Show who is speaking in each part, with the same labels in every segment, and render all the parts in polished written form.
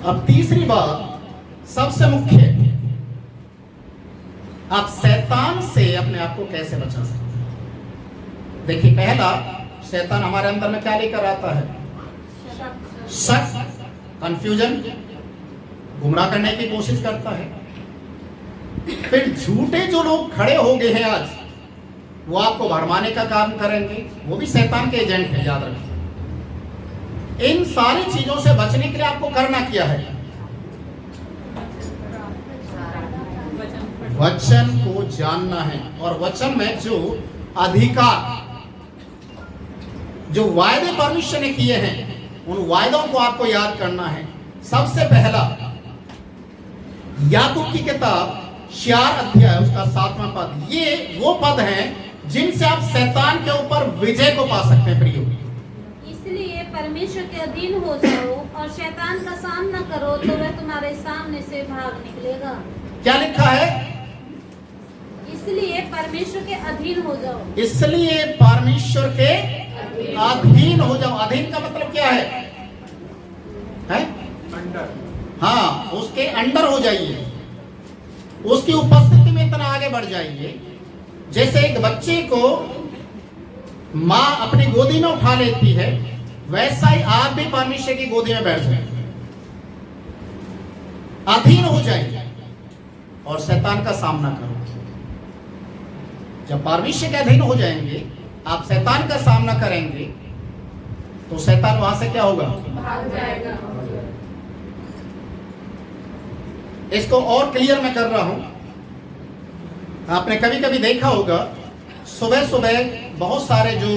Speaker 1: अब तीसरी बात सबसे मुख्य, आप शैतान से अपने आप को कैसे बचा सकते हैं। देखिए, पहला, शैतान हमारे अंदर में क्या लेकर आता है? शक, कंफ्यूजन, गुमराह करने की कोशिश करता है। फिर झूठे जो लोग खड़े हो गए हैं आज, वो आपको भरमाने का काम करेंगे, वो भी शैतान के एजेंट हैं, याद रखिए। इन सारी चीजों से बचने के लिए आपको करना क्या है? वचन को जानना है, और वचन में जो अधिकार, जो वायदे परमेश्वर ने किए हैं, उन वायदों को आपको याद करना है। सबसे पहला, याकूब की किताब 4 अध्याय उसका 7वां पद, ये वो पद हैं जिनसे आप शैतान के ऊपर विजय को पा सकते हैं। प्रियो,
Speaker 2: इसलिए परमेश्वर के अधीन हो जाओ और शैतान का सामना करो, तो वह तुम्हारे सामने से भाग निकलेगा।
Speaker 1: क्या लिखा है?
Speaker 2: इसलिए परमेश्वर के अधीन हो जाओ।
Speaker 1: इसलिए परमेश्वर के अधीन हो जाओ। अधीन का मतलब क्या है? अंडर। हाँ, उसके अंडर हो जाइए, उसकी उपस्थिति में इतना आगे बढ़ जाइए। जैसे एक बच्चे को माँ अपनी गोदी में उठा लेती है, वैसा ही आप भी परमेश्वर की गोदी में बैठ जाए, अधीन हो जाइए और शैतान का सामना करो। जब परमेश्वर के अधीन हो जाएंगे, आप शैतान का सामना करेंगे, तो शैतान वहां से क्या होगा?
Speaker 2: भाग जाएगा।
Speaker 1: इसको और क्लियर मैं कर रहा हूं। आपने कभी कभी देखा होगा, सुबह सुबह बहुत सारे जो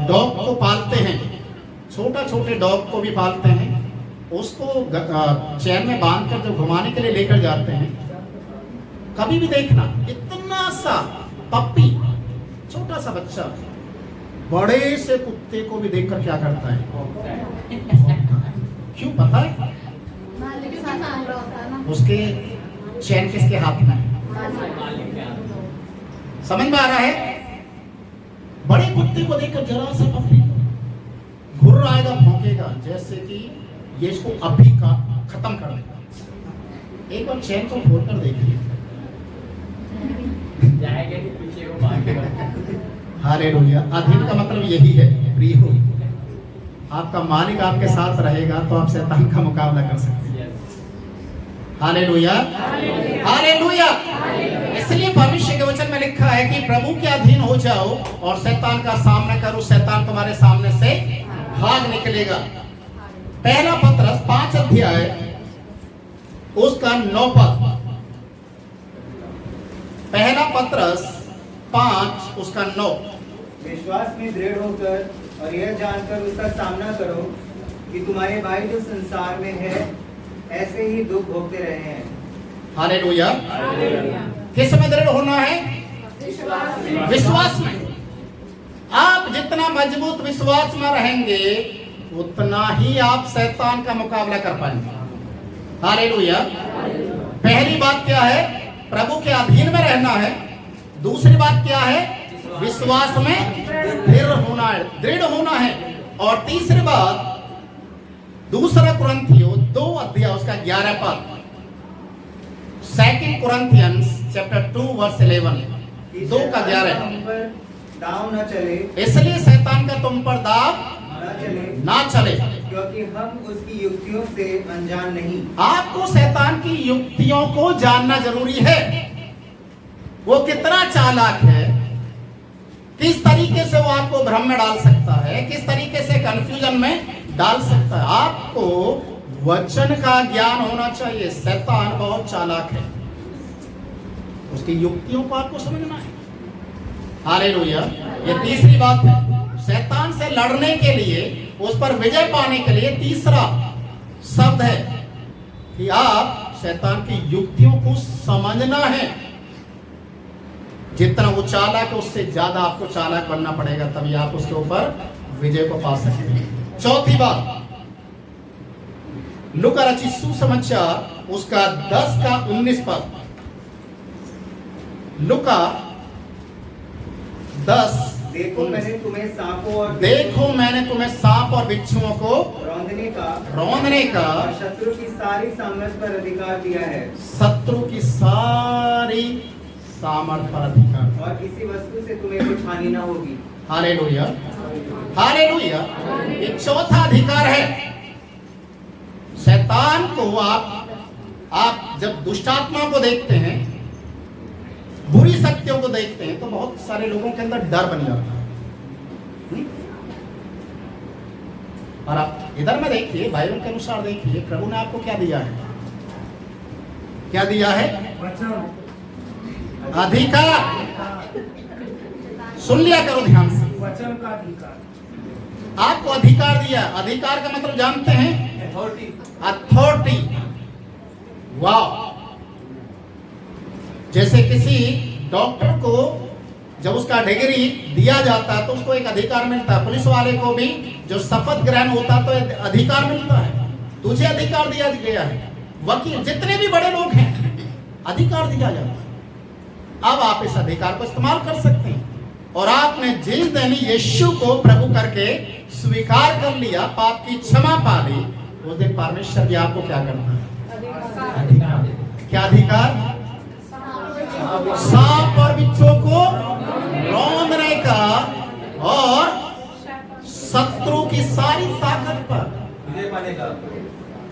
Speaker 1: डॉग को पालते हैं, छोटा छोटे डॉग को भी पालते हैं, उसको चैन में बांधकर जब घुमाने के लिए लेकर जाते हैं, कभी भी देखना, इतना सा पप्पी, छोटा सा बच्चा बड़े से कुत्ते को भी देखकर क्या करता है? क्यों पता है? उसके चैन किसके हाथ में है? समझ में आ रहा है? बड़े कुत्ते को देखकर जरा सा पप्पी घुर आएगा, भौंकेगा, जैसे कि ये इसको अभी का खत्म कर देगा। एक बार चैन को खोल कर देखिए,
Speaker 3: जाएगा कि पीछे को मारेगा।
Speaker 1: हालेलुया। अधीन का मतलब यही है प्रियो, आपका मालिक आपके साथ रहेगा तो आप शैतान का मुकाबला कर सकते हैं। Hallelujah, hallelujah. इसलिए परमेश्वर के वचन में लिखा है कि प्रभु के अधीन हो जाओ और शैतान का सामना करो, शैतान तुम्हारे सामने से भाग निकलेगा। पहला पत्रस 5 अध्याय उसका 9 पद, पहला पत्रस 5 उसका 9।
Speaker 4: विश्वास में दृढ़ होकर और यह जानकर उसका सामना करो कि तुम्हारे भाई जो संसार में है ऐसे ही दुख भोगते रहे हैं।
Speaker 1: हालेलुया। किस में दृढ़ होना है? विश्वास में। आप जितना मजबूत विश्वास में रहेंगे, उतना ही आप शैतान का मुकाबला कर पाएंगे। हालेलुया। पहली बात क्या है? प्रभु के अधीन में रहना है। दूसरी बात क्या है? विश्वास में दृढ़ होना है, दृढ़ होना है। और तीसरी बात, दूसरा कुरिन्थियों 2 अध्याय उसका 11 पद, 2 Corinthians chapter 2 verse 11, 2 का 11।
Speaker 4: दाव न चले,
Speaker 1: इसलिए शैतान का तुम पर दाव ना चले,
Speaker 4: क्योंकि हम उसकी युक्तियों से अनजान नहीं।
Speaker 1: आपको शैतान की युक्तियों को जानना जरूरी है। वो कितना चालाक है, किस तरीके से वो आपको भ्रम में डाल सकता है, किस तरीके से कंफ्यूजन में डाल सकता है। आपको वचन का ज्ञान होना चाहिए। शैतान बहुत चालाक है, उसकी युक्तियों को आपको समझना है। हालेलुया। ये तीसरी बात है। शैतान से लड़ने के लिए, उस पर विजय पाने के लिए तीसरा शब्द है कि आप शैतान की युक्तियों को समझना है। जितना वो चालाक है, उससे ज्यादा आपको चालाक बनना पड़ेगा, तभी आप उसके ऊपर विजय को पा सकते हैं। चौथी बात, लूका रचित सुसमाचार उसका 10 का 19 पद, लूका 10
Speaker 4: देखो मैंने तुम्हें सांपों और
Speaker 1: देखो मैंने तुम्हें सांप और बिच्छुओं को
Speaker 4: रौंदने का
Speaker 1: और
Speaker 4: और शत्रु की सारी सामर्थ पर अधिकार दिया है,
Speaker 1: शत्रु की सारी सामर्थ पर अधिकार।
Speaker 4: और किसी वस्तु से तुम्हें कुछ हानि न होगी।
Speaker 1: Hallelujah, hallelujah. ये चौथा अधिकार है। शैतान को आप जब दुष्टात्मा को देखते हैं, बुरी शक्तियों को देखते हैं, तो बहुत सारे लोगों के अंदर डर बन जाता है। और आप इधर में देखिए, बाइबल के अनुसार देखिए, प्रभु ने आपको क्या दिया है? क्या दिया है? अधिकार। सुन लिया करो ध्यान से,
Speaker 5: वचन का अधिकार।
Speaker 1: आपको अधिकार दिया। अधिकार का मतलब जानते हैं? अथॉरिटी। वाह। जैसे किसी डॉक्टर को जब उसका डिग्री दिया जाता है तो उसको एक अधिकार मिलता है। पुलिस वाले को भी जो शपथ ग्रहण होता है तो अधिकार मिलता है। तुझे अधिकार दिया गया है। वकील, जितने भी बड़े लोग हैं, अधिकार दिया जाता है। अब आप इस अधिकार को इस्तेमाल कर सकते हैं। और आपने जिस दिन यीशु को प्रभु करके स्वीकार कर लिया, पाप की क्षमा पा ली, उस दिन परमेश्वर भी आपको क्या करता है? अधिकार। क्या अधिकार? सांप और बिच्छू को रौंदने का और शत्रु की सारी ताकत पर।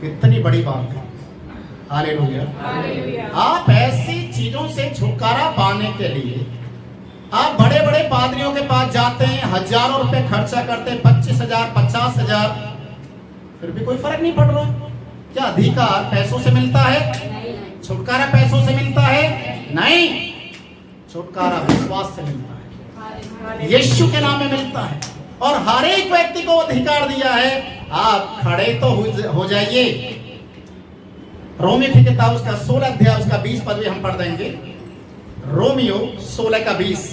Speaker 1: कितनी बड़ी बात है। हालेलुया। आप ऐसी चीजों से छुटकारा पाने के लिए आप बड़े बड़े पादरियों के पास जाते हैं, हजारों रुपए खर्चा करते हैं, 25,000 50,000, फिर भी कोई फर्क नहीं पड़ रहा। क्या अधिकार पैसों से मिलता है? छुटकारा पैसों से मिलता है? नहीं, छुटकारा विश्वास से मिलता है, यीशु के नाम में मिलता है। और हर एक व्यक्ति को अधिकार दिया है। आप खड़े तो हो जाइए। रोमियो की किताब उसका 16 अध्याय उसका 20 पद भी हम पढ़ देंगे। रोमियो 16 का 20।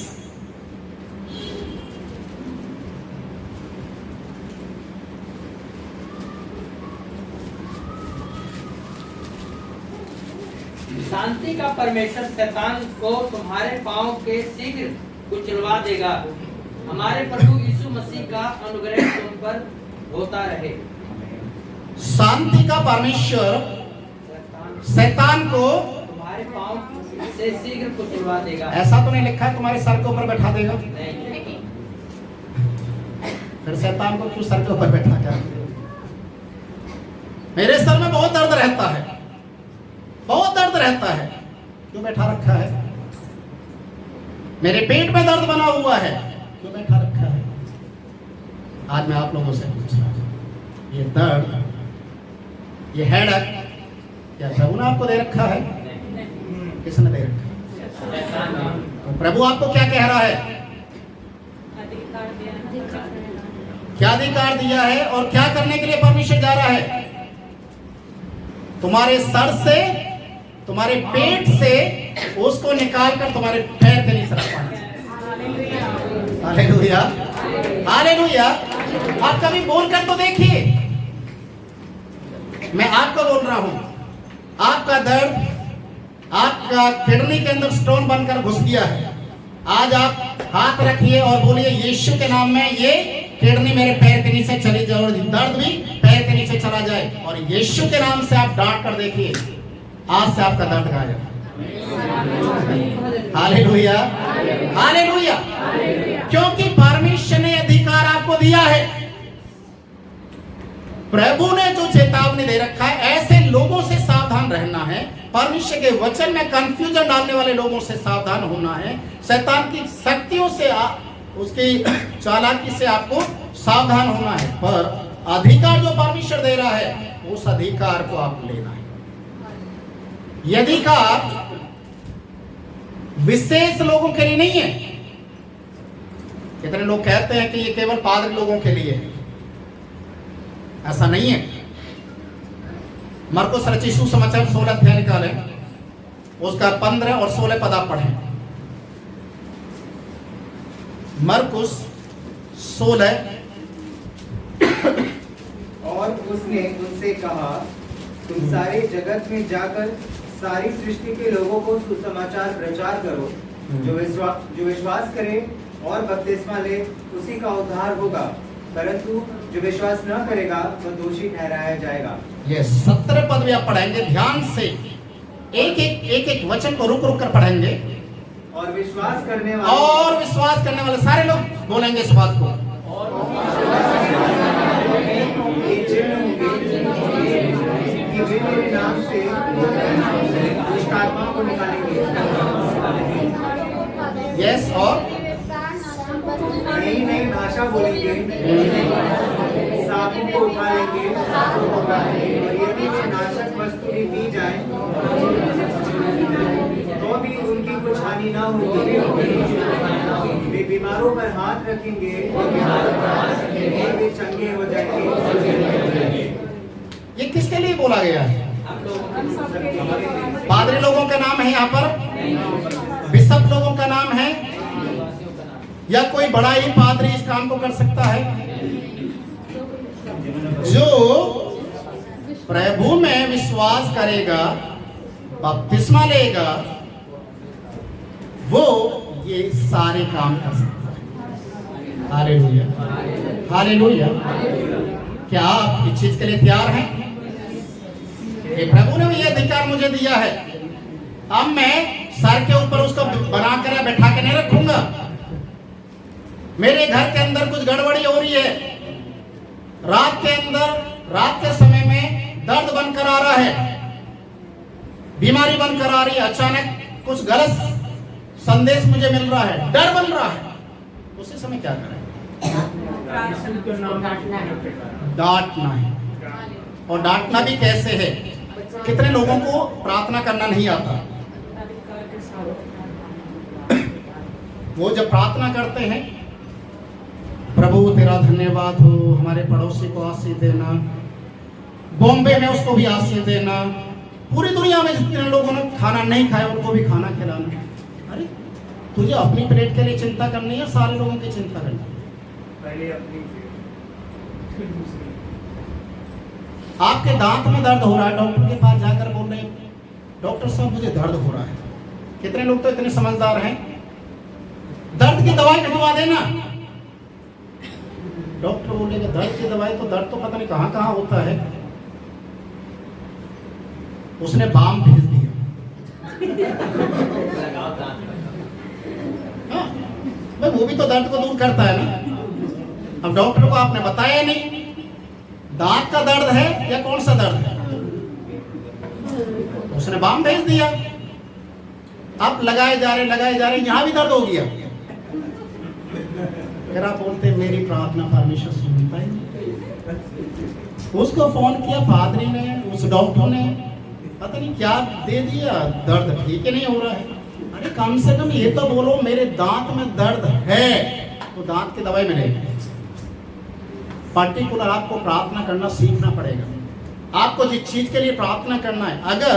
Speaker 3: शांति का परमेश्वर शैतान को तुम्हारे पांव के शीघ्र कुचलवा देगा। हमारे प्रभु यीशु मसीह का अनुग्रह तुम पर होता रहे।
Speaker 1: शांति का परमेश्वर शैतान को
Speaker 3: तुम्हारे पांव से शीघ्र कुचलवा देगा।
Speaker 1: ऐसा तो नहीं लिखा है तुम्हारे सर के ऊपर बैठा देगा?
Speaker 3: नहीं।
Speaker 1: फिर शैतान को क्यों सर के ऊपर बैठा क्या? मेरे सर में बहुत दर्द रहता है, बहुत दर्द रहता है, क्यों बैठा रखा है? मेरे पेट में दर्द बना हुआ है, क्यों बैठा रखा है? आज मैं आप लोगों से पूछ रहा हूं, ये दर्द, ये हेडक क्या प्रभु ने आपको दे रखा है? किसने दे रखा है? तो प्रभु आपको क्या कह रहा है? क्या अधिकार दिया है और क्या करने के लिए परमेश्वर जा रहा है? तुम्हारे सर से, तुम्हारे पेट से उसको निकालकर तुम्हारे पैर के नीचे रखना। Hallelujah, hallelujah. आप कभी बोलकर तो देखिए। मैं आपको बोल रहा हूं, आपका दर्द, आपका किडनी के अंदर स्टोन बनकर घुस गया है। आज आप हाथ रखिए और बोलिए, यीशु के नाम में ये किडनी मेरे पैर के नीचे चली जाए और दर्द भी पैर के नीचे चला जाए। और यीशु के नाम से आप डांट कर देखिए, आज से आपका दर्द गायब। Hallelujah, hallelujah. क्योंकि परमेश्वर ने अधिकार आपको दिया है। प्रभु ने जो चेतावनी दे रखा है, ऐसे लोगों से सावधान रहना है। परमेश्वर के वचन में कंफ्यूजन डालने वाले लोगों से सावधान होना है। शैतान की शक्तियों से, उसकी चालाकी से आपको सावधान होना है। पर अधिकार जो परमेश्वर दे रहा है, उस अधिकार को आप लेना है। यह अधिकार विशेष लोगों के लिए नहीं है। कितने लोग कहते हैं कि ये केवल पादरी लोगों के लिए है। ऐसा नहीं है। मरकुस रचित सुसमाचार 16 अध्याय निकाले, उसका 15 और 16 पद आप पढ़ें। मरकुस 16।
Speaker 4: और उसने उनसे कहा, तुम सारे जगत में जाकर सारी सृष्टि के लोगों को सुसमाचार प्रचार करो। जो विश्वास करे और बपतिस्मा ले, उसी का उद्धार होगा, परंतु जो विश्वास न करेगा वह दोषी ठहराया जाएगा।
Speaker 1: ये 17 पद भी आप पढ़ेंगे ध्यान से, एक वचन को रुक रुक कर पढ़ेंगे।
Speaker 4: और विश्वास करने
Speaker 1: वाले सारे लोग बोलेंगे इस बात को।
Speaker 4: ये चिन्ह होंगे कि वे मेरे नाम से दुष्ट आत्मा को निकालेंगे,
Speaker 1: यस, और
Speaker 4: नई नई भाषा बोलेंगे, सांपों को उठा लेंगे, और यदि वे नाशक वस्तु भी पी जाए तो भी उनकी कुछ हानि न होगी। वे बीमारों पर हाथ रखेंगे और वे चंगे हो जाएंगे।
Speaker 1: ये किसके लिए बोला गया है? पादरी लोगों के नाम है यहाँ पर, बिशप लोगों का नाम है, या कोई बड़ा ही पादरी इस काम को कर सकता है? जो प्रभु में विश्वास करेगा, बपतिस्मा लेगा, वो ये सारे काम कर सकता है। Hallelujah, hallelujah. क्या आप इस चीज के लिए तैयार हैं? ये प्रभु ने ये अधिकार मुझे दिया है, अब मैं सर के ऊपर उसको बना कर या बैठा के नहीं रखूंगा। मेरे घर के अंदर कुछ गड़बड़ी हो रही है, रात के समय में दर्द बनकर आ रहा है, बीमारी बनकर आ रही है, अचानक कुछ गलत संदेश मुझे मिल रहा है, डर बन रहा है, उसी समय क्या करें? डांटना है। और डांटना भी कैसे है? कितने लोगों को प्रार्थना करना नहीं आता? वो जब प्रार्थना करते हैं, प्रभु तेरा धन्यवाद हो, हमारे पड़ोसी को आशीष देना, बॉम्बे में उसको भी आशीष देना, पूरी दुनिया में जितने लोगों ने खाना नहीं खाया उनको भी खाना खिलाना। अरे तुझे अपनी प्लेट के लिए चिंता करनी है, सारे लोगों की चिंता करनी है?
Speaker 4: पहले अपनी
Speaker 1: आपके दांत में दर्द हो रहा है, डॉक्टर के पास जाकर बोल रहे हैं डॉक्टर साहब मुझे दर्द हो रहा है। कितने लोग तो इतने समझदार हैं, दर्द की दवाई लिखवा देना। डॉक्टर बोलेगा दर्द की दवाई, तो दर्द तो पता नहीं कहां कहां होता है, उसने बाम भेज दिया। हाँ, भाई वो भी तो दर्द को दूर करता है ना। अब डॉक्टर को आपने बताया नहीं दांत का दर्द है या कौन सा दर्द है, उसने बाम भेज दिया। आप लगाए जा रहे यहां भी दर्द हो गया। फिर आप बोलते मेरी प्रार्थना परमेश्वर सुनता ही नहीं। उसको फोन किया पादरी ने, उस डॉक्टर ने पता नहीं क्या दे दिया, दर्द ठीक ही नहीं हो रहा है। अरे कम से कम ये तो बोलो मेरे दांत में दर्द है, तो दांत की दवाई मिलेगी। पर्टिकुलर आपको प्रार्थना करना सीखना पड़ेगा। आपको जिस चीज के लिए प्रार्थना करना है, अगर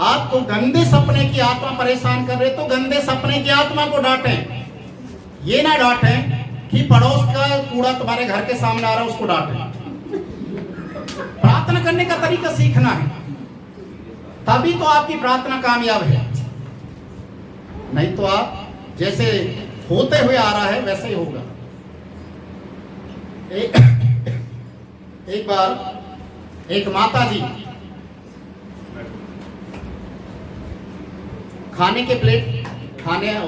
Speaker 1: आपको गंदे सपने की आत्मा परेशान कर रहे तो गंदे सपने की आत्मा को डांटें। ये ना डांटें कि पड़ोस का कूड़ा तुम्हारे घर के सामने आ रहा है उसको डांटें। प्रार्थना करने का तरीका सीखना है, तभी तो आपकी प्रार्थना कामयाब है। नहीं तो आप जैसे होते हुए आ रहा है वैसे ही होगा। एक बार एक माता जी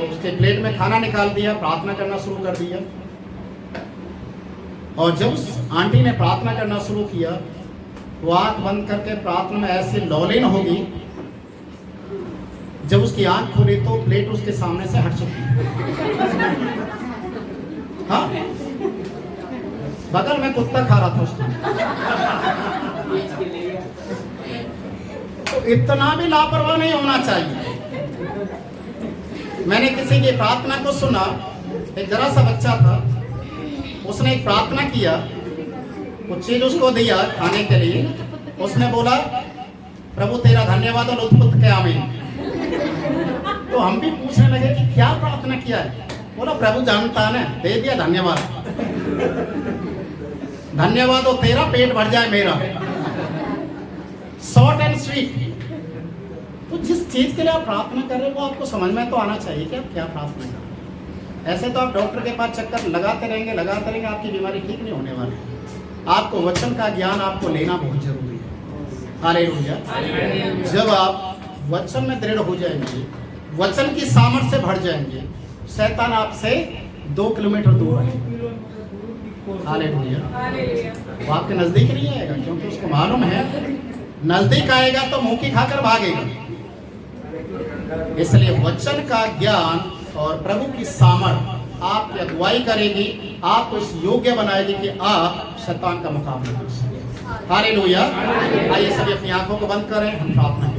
Speaker 1: उसके प्लेट में खाना निकाल दिया, प्रार्थना करना शुरू कर दिया। और जब उस आंटी ने प्रार्थना करना शुरू किया, वो आंख बंद करके प्रार्थना में ऐसे लौलीन होगी, जब उसकी आंख खुली तो प्लेट उसके सामने से हट चुकी। हाँ, बगल में कुत्ता खा रहा था उसको। तो इतना भी लापरवाह नहीं होना चाहिए। मैंने किसी की प्रार्थना को सुना, एक जरा सा बच्चा था, उसने एक प्रार्थना किया, कुछ चीज उसको दिया खाने के लिए, उसने बोला प्रभु तेरा धन्यवाद और लुत्फ के आमीन। तो हम भी पूछने लगे कि क्या प्रार्थना किया है? बोला प्रभु जानता है ना, दे दिया धन्यवाद। धन्यवाद हो तेरा, पेट भर जाए मेरा। Short and sweet. तो जिस चीज के लिए आप प्रार्थना कर रहे हो वो आपको समझ में तो आना चाहिए कि आप क्या प्रार्थना कर रहे ऐसे तो आप डॉक्टर के पास चक्कर लगाते रहेंगे, आपकी बीमारी ठीक नहीं होने वाली। आपको वचन का ज्ञान आपको लेना बहुत जरूरी है। हालेलुया। जब आप वचन में दृढ़ हो जाएंगे, वचन की सामर्थ्य से भर जाएंगे, शैतान आपसे 2 किलोमीटर दूर रहेगा। हालेलुया। वो आपके नजदीक नहीं आएगा, क्योंकि उसको मालूम है नजदीक आएगा तो मुंह की खाकर भागेगा। इसलिए वचन का ज्ञान और प्रभु की सामर्थ आपकी अगुवाई करेगी, आपको इस योग्य बनाएगी कि आप शैतान का मुकाबला कर सकें। हालेलुया। आइए सभी अपनी आंखों को बंद करें, हम प्रार्थना करें।